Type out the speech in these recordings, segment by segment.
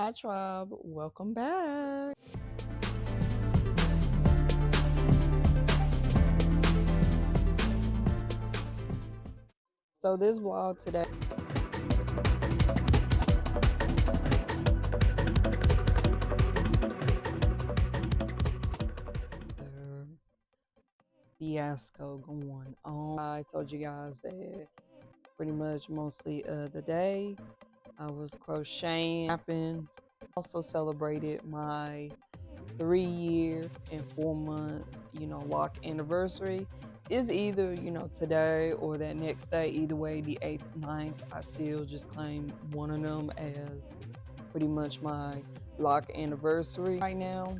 Hi, Tribe. Welcome back. So this vlog today, fiasco going on. I told you guys that pretty much mostly the day I was crocheting. Also celebrated my 3 year and 4 months, lock anniversary. Is either, today or that next day. Either way, the 8th, 9th, I still just claim one of them as pretty much my lock anniversary. Right now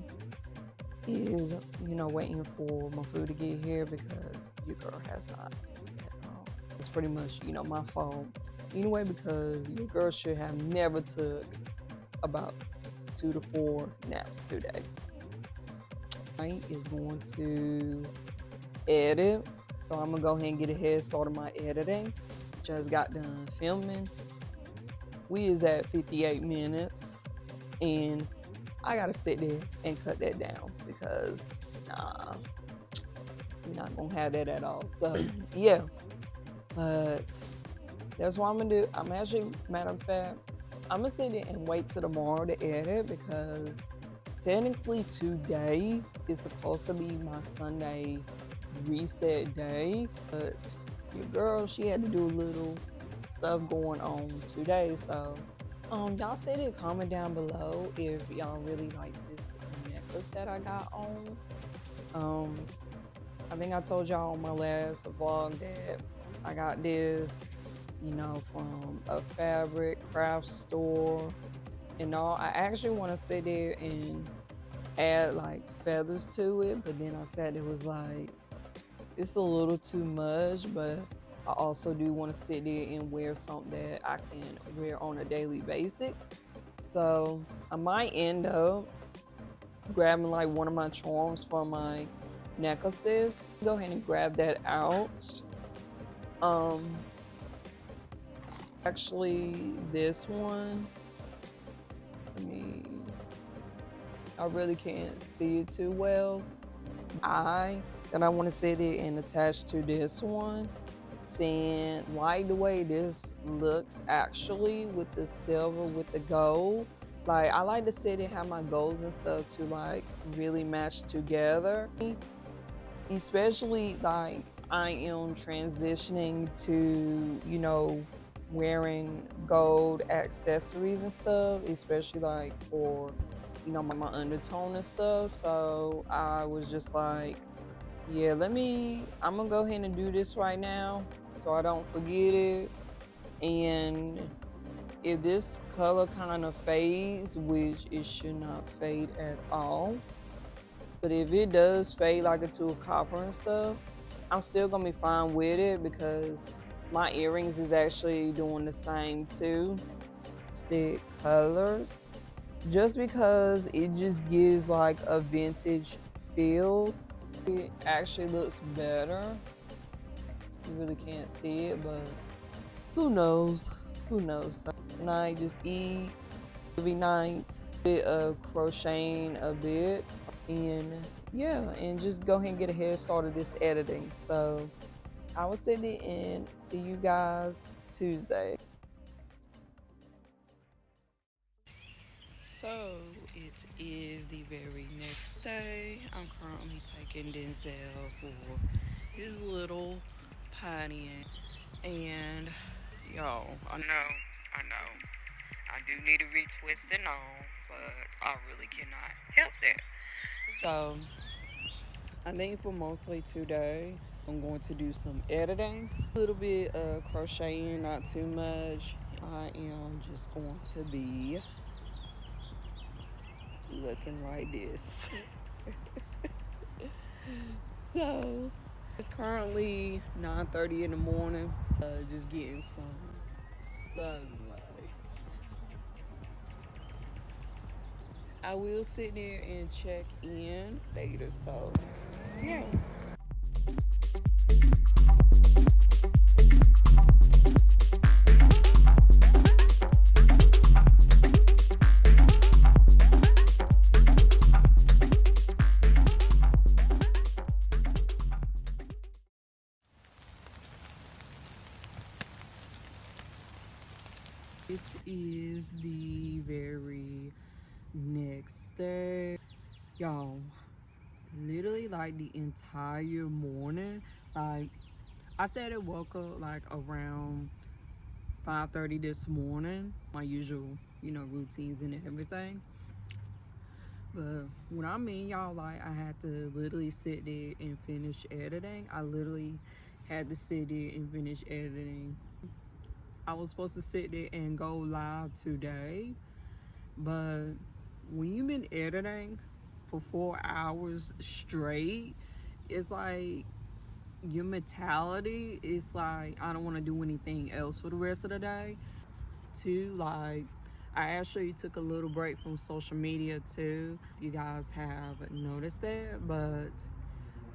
is, waiting for my food to get here because your girl has not. It's pretty much, my fault. Anyway, because your girl should have never took about 2 to 4 naps today. I is going to edit, so I'm gonna go ahead and get a head start on my editing. Just got done filming. We is at 58 minutes, and I gotta sit there and cut that down because we're not gonna have that at all. So yeah, but that's what I'm gonna do. I'm actually, matter of fact, I'm gonna sit there and wait till tomorrow to edit because technically today is supposed to be my Sunday reset day, but your girl, she had to do a little stuff going on today. So y'all said it, comment down below if y'all really like this necklace that I got on. I think I told y'all on my last vlog that I got this, from a fabric craft store and all. I actually want to sit there and add like feathers to it, but then I said it was like, it's a little too much, but I also do want to sit there and wear something that I can wear on a daily basis. So I might end up grabbing like one of my charms for my necklaces. Go ahead and grab that out. Actually this one, I really can't see it too well. I want to sit there and attach to this one, seeing like the way this looks actually with the silver with the gold. Like, I like to sit and have my golds and stuff to like really match together, especially like I am transitioning to wearing gold accessories and stuff, especially like for my undertone and stuff. So I was just like, yeah, I'm gonna go ahead and do this right now so I don't forget it. And if this color kind of fades, which it should not fade at all, but if it does fade like into a copper and stuff, I'm still gonna be fine with it because my earrings is actually doing the same too. Stick colors, just because it just gives like a vintage feel. It actually looks better. You really can't see it, but who knows? Who knows? So tonight, just eat every night, bit of crocheting a bit, and yeah, and just go ahead and get a head start of this editing. So I will sit there and see you guys Tuesday. So it is the very next day. I'm currently taking Denzel for his little potty, and y'all, I know, I do need a retwist and all, but I really cannot help that. So I think for mostly today, I'm going to do some editing, a little bit of crocheting, not too much. I am just going to be looking like this. So it's currently 9:30 in the morning, just getting some sunlight. I will sit there and check in later, so yeah. yesterday, y'all, literally like the entire morning, like I said I woke up like around 5:30 this morning, my usual, routines and everything. But when I mean y'all, like I had to literally sit there and finish editing. I literally had to sit there and finish editing. I was supposed to sit there and go live today, but when you've been editing for 4 hours straight, it's like your mentality is like, I don't want to do anything else for the rest of the day. Too, like, I actually took a little break from social media too. You guys have noticed that, but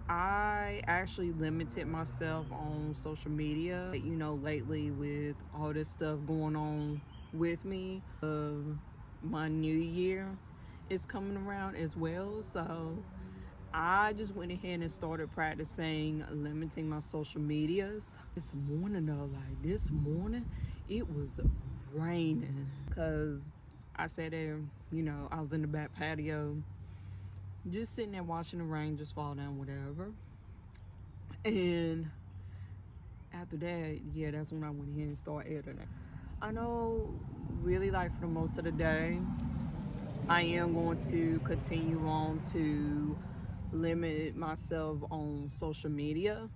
I actually limited myself on social media, lately with all this stuff going on with me. My new year is coming around as well, so I just went ahead and started practicing limiting my social medias. This morning though, this morning, it was raining because I sat there, I was in the back patio, just sitting there watching the rain just fall down, whatever. And after that, yeah, that's when I went ahead and started editing. I know really like for the most of the day, I am going to continue on to limit myself on social media,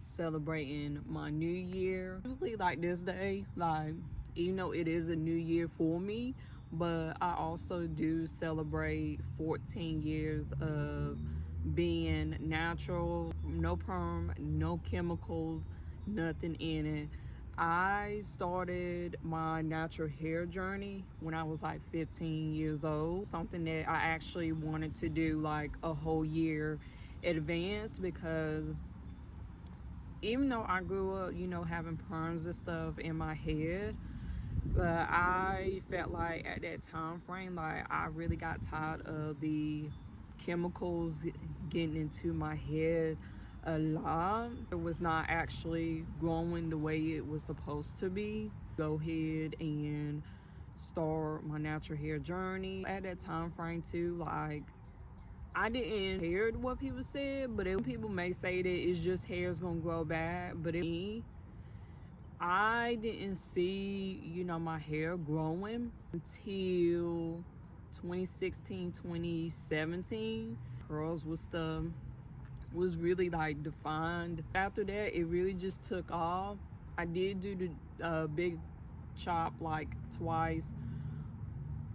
celebrating my new year. Usually like this day, like even though it is a new year for me, but I also do celebrate 14 years of being natural, no perm, no chemicals, nothing in it. I started my natural hair journey when I was like 15 years old. Something that I actually wanted to do like a whole year in advance, because even though I grew up, having perms and stuff in my head, but I felt like at that time frame, like I really got tired of the chemicals getting into my head a lot. It was not actually growing the way it was supposed to be. Go ahead and start my natural hair journey. At that time frame too, like I didn't hear what people said, but people may say that it's just hair's gonna grow back, but I didn't see, my hair growing until 2016, 2017. Curls was really like defined. After that, it really just took off. I did do the big chop like twice,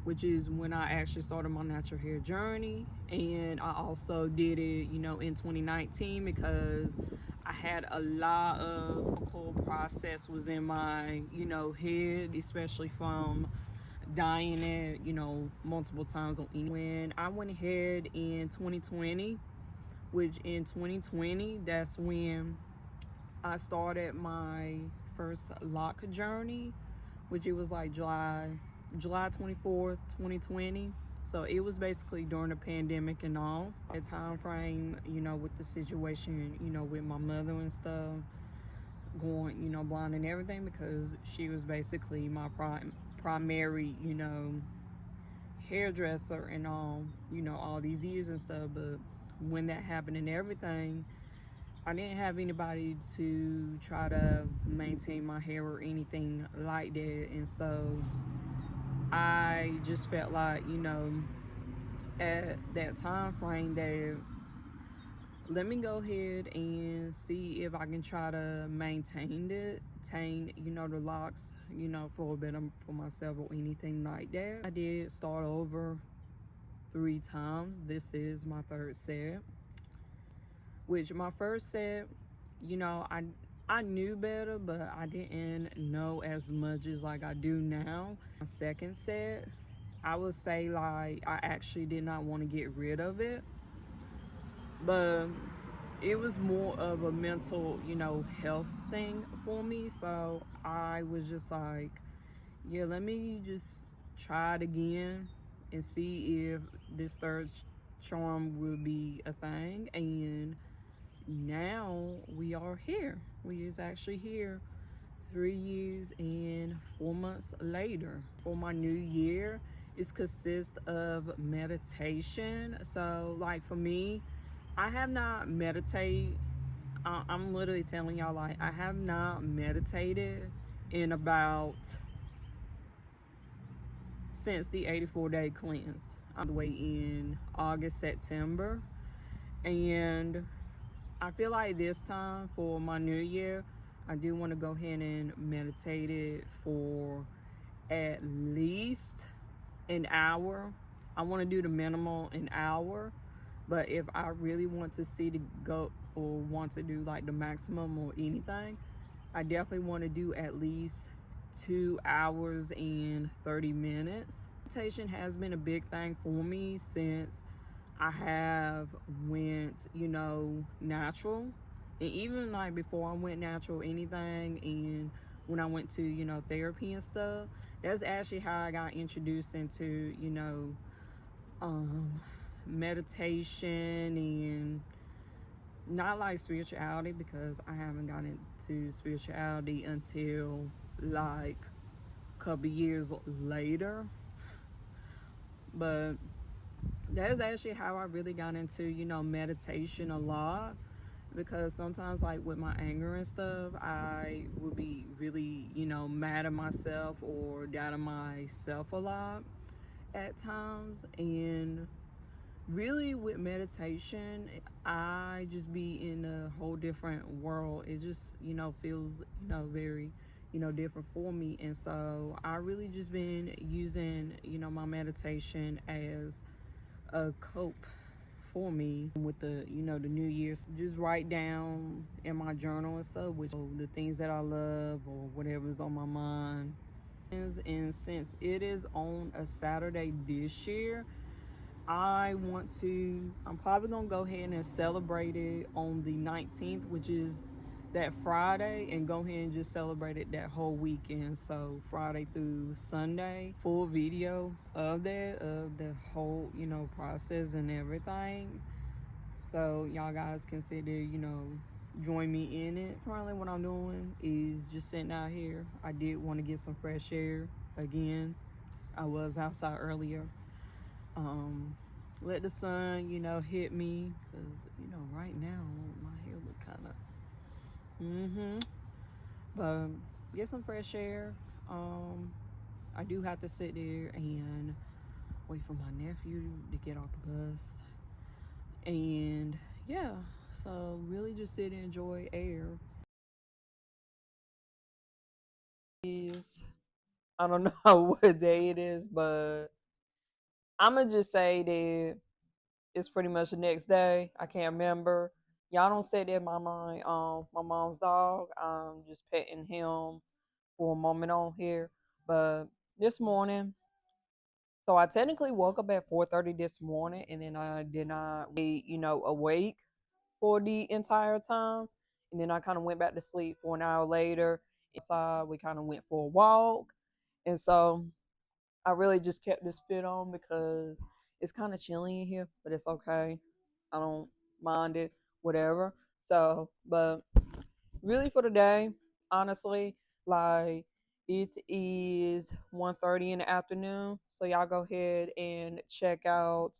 which is when I actually started my natural hair journey. And I also did it, in 2019, because I had a lot of chemical process was in my, head, especially from dyeing it, multiple times on each. When I went ahead in 2020, which in 2020, that's when I started my first lock journey, which it was like July 24th, 2020. So it was basically during the pandemic and all. The time frame, with the situation, with my mother and stuff, going, blind and everything, because she was basically my primary, hairdresser and all these years and stuff. But when that happened and everything, I didn't have anybody to try to maintain my hair or anything like that. And so I just felt like, at that time frame, that let me go ahead and see if I can try to maintain the locks, for a bit for myself or anything like that. I did start over 3 times. This is my 3rd set, which my first set, I knew better, but I didn't know as much as like I do now. My 2nd set, I would say like I actually did not want to get rid of it, but it was more of a mental, health thing for me. So I was just like, yeah, let me just try it again and see if this 3rd charm will be a thing. And now we are here. We is actually here 3 years and 4 months later. For my new year, It consists of meditation. So like for me, I have not meditated. I'm literally telling y'all, like, I have not meditated in about since the 84-day cleanse. I'm the way in August, September. And I feel like this time for my new year, I do want to go ahead and meditate it for at least an hour. I want to do the minimal an hour, but if I really want to see the go or want to do like the maximum or anything, I definitely want to do at least 2 hours and 30 minutes. Meditation has been a big thing for me since I have went, you know, natural. And even like before I went natural, anything, and when I went to, you know, therapy and stuff, that's actually how I got introduced into, you know, meditation and not like spirituality, because I haven't gotten into spirituality until like a couple years later. But that's actually how I really got into, you know, meditation a lot, because sometimes like with my anger and stuff, I would be really, you know, mad at myself or doubting myself a lot at times. And really with meditation, I just be in a whole different world. It just, you know, feels, you know, very, you know, different for me. And so I really just been using, you know, my meditation as a cope for me with the, you know, the New Year's. Just write down in my journal and stuff, which the things that I love or whatever's on my mind. And since it is on a Saturday this year, I'm probably gonna go ahead and celebrate it on the 19th, which is that Friday, and go ahead and just celebrate it that whole weekend. So Friday through Sunday, full video of the whole, you know, process and everything. So y'all guys consider, you know, join me in it. Currently what I'm doing is just sitting out here. I did want to get some fresh air again. I was outside earlier. Let the sun, you know, hit me, because, you know, right now my hair look kind of but get some fresh air. I do have to sit there and wait for my nephew to get off the bus, and yeah, so really just sit and enjoy air. I don't know what day it is, but I'm gonna just say that it's pretty much the next day. I can't remember. Y'all don't say that my mom's dog. I'm just petting him for a moment on here. But this morning, so I technically woke up at 4:30 this morning, and then I did not be, you know, awake for the entire time. And then I kind of went back to sleep for an hour later. Inside, we kind of went for a walk. And so I really just kept this fit on because it's kind of chilly in here, but it's okay. I don't mind it, whatever. So, but really for today, honestly, like it is 1:30 in the afternoon. So y'all go ahead and check out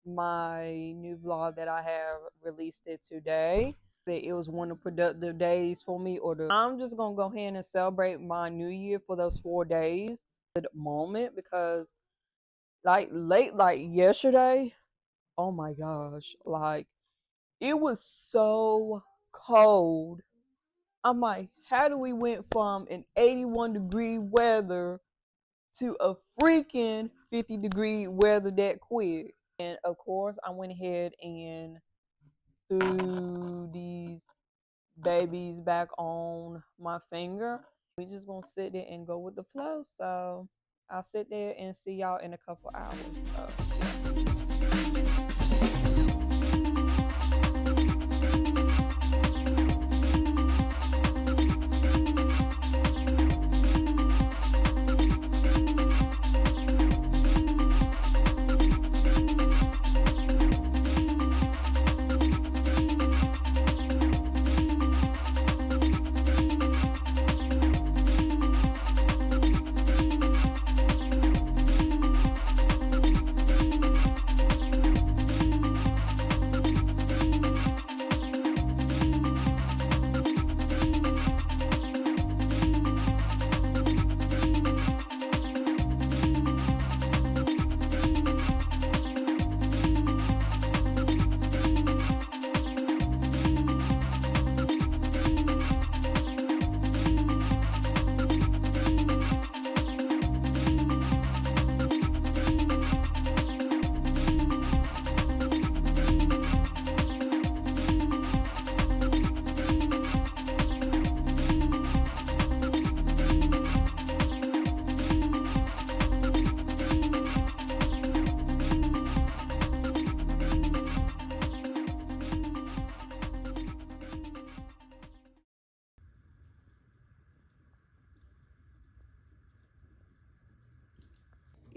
my new vlog that I have released it today. It was one of the productive days for me. I'm just gonna go ahead and celebrate my new year for those 4 days at the moment, because like yesterday, oh my gosh, like it was so cold. I'm like, how do we went from an 81-degree weather to a freaking 50-degree weather that quick? And of course, I went ahead and threw these babies back on my finger. We just gonna sit there and go with the flow. So I'll sit there and see y'all in a couple hours.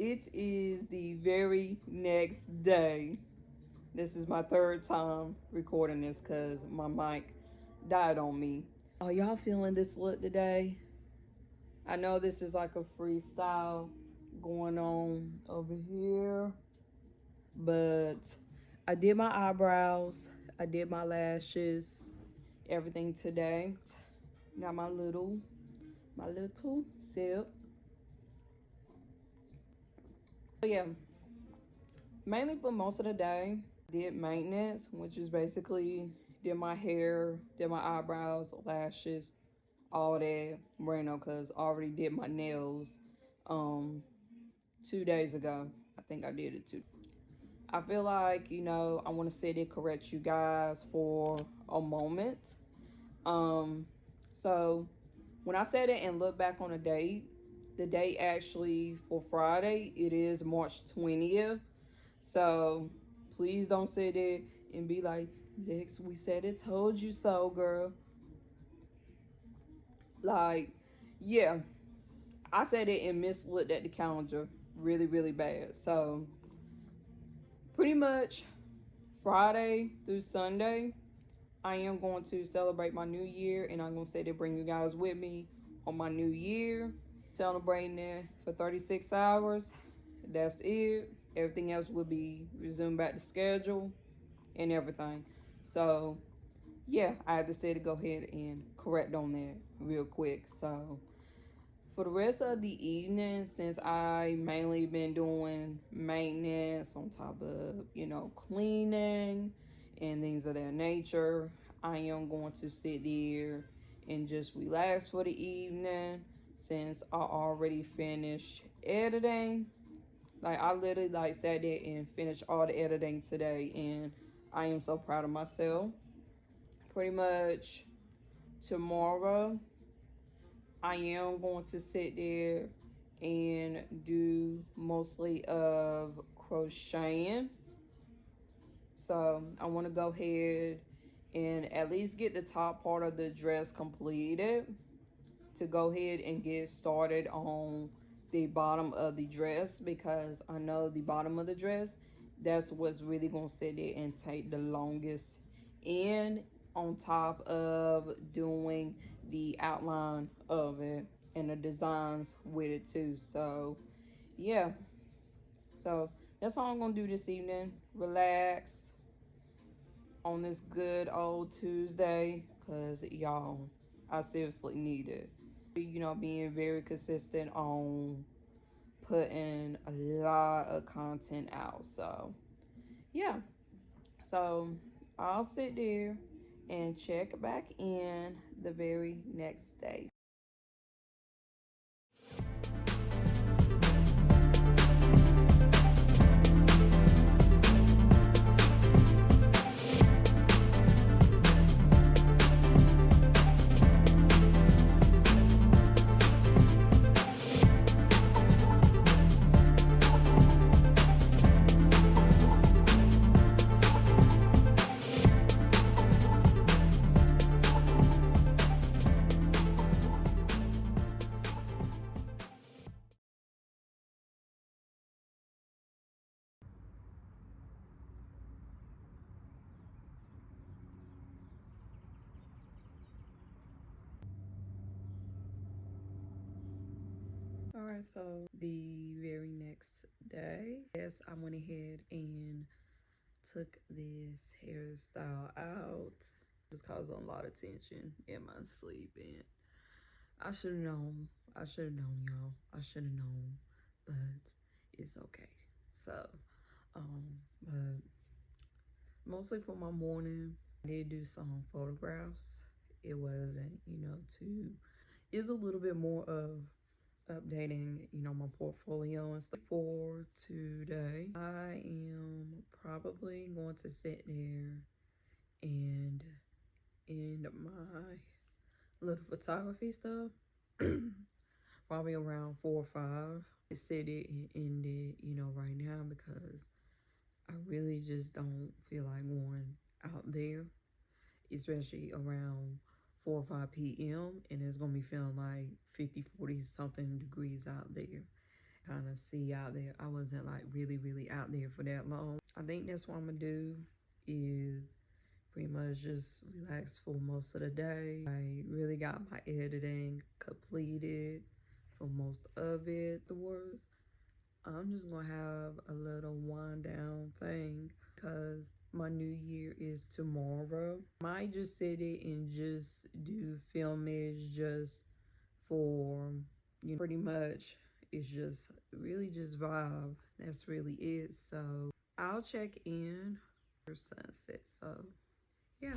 It is the very next day. This is my third time recording this because my mic died on me. Are y'all feeling this look today? I know this is like a freestyle going on over here, but I did my eyebrows, I did my lashes, everything today. Got my little sip. But yeah, mainly for most of the day, did maintenance, which is basically did my hair, did my eyebrows, lashes, all that. Bueno, cause I already did my nails 2 days ago. I think I did it too. I feel like, I want to sit and correct you guys for a moment. So when I said it and look back on the date actually for Friday, it is March 20th. So please don't sit there and be like, Lex, we said it, told you so, girl. Like, yeah, I said it and mislooked at the calendar really, really bad. So pretty much Friday through Sunday, I am going to celebrate my new year, and I'm going to say to bring you guys with me on my new year. Celebrating it for 36 hours. That's it. Everything else will be resumed back to schedule and everything. So, yeah, I had to say to go ahead and correct on that real quick. So, for the rest of the evening, since I mainly been doing maintenance on top of, cleaning and things of that nature, I am going to sit there and just relax for the evening since I already finished editing. Like I literally sat there and finished all the editing today, and I am so proud of myself. Pretty much tomorrow I am going to sit there and do mostly of crocheting. So I want to go ahead and at least get the top part of the dress completed to go ahead and get started on the bottom of the dress, because I know the bottom of the dress, that's what's really going to sit there and take the longest, and on top of doing the outline of it and the designs with it too. So yeah, so that's all I'm gonna do this evening. Relax on this good old Tuesday, because y'all, I seriously need it. Being very consistent on putting a lot of content out. So yeah, so I'll sit there and check back in the very next day. All right, so the very next day, yes, I went ahead and took this hairstyle out. It was causing a lot of tension in my sleep, and I should have known. I should have known, y'all. I should have known, but it's okay. So, but mostly for my morning, I did do some photographs. It wasn't, too. It's a little bit more of updating, my portfolio and stuff for today. I am probably going to sit there and end my little photography stuff probably around 4 or 5. Sit it and end it, right now, because I really just don't feel like going out there, especially around 4 or 5 p.m. and it's gonna be feeling like 50, 40 something degrees out there kind of see out there. I wasn't like really out there for that long. I think that's what I'm gonna do is pretty much just relax for most of the day. I really got my editing completed for most of it. The words, I'm just gonna have a little wind down thing because my new year is tomorrow. Might just sit it and just do filmage just for, you know, pretty much it's just really just vibe. That's really it. So I'll check in for sunset. So yeah.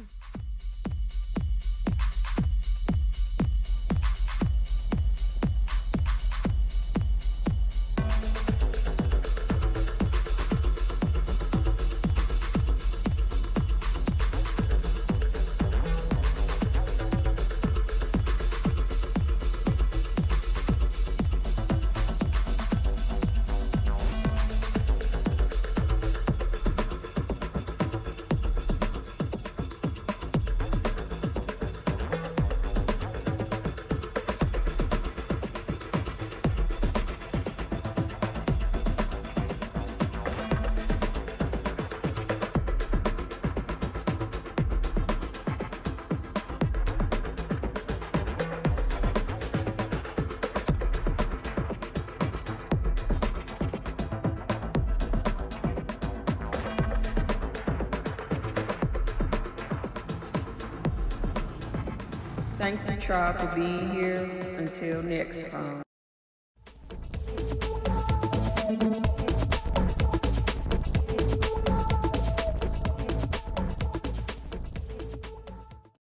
Thank you, Tribe, for being here. Until next time.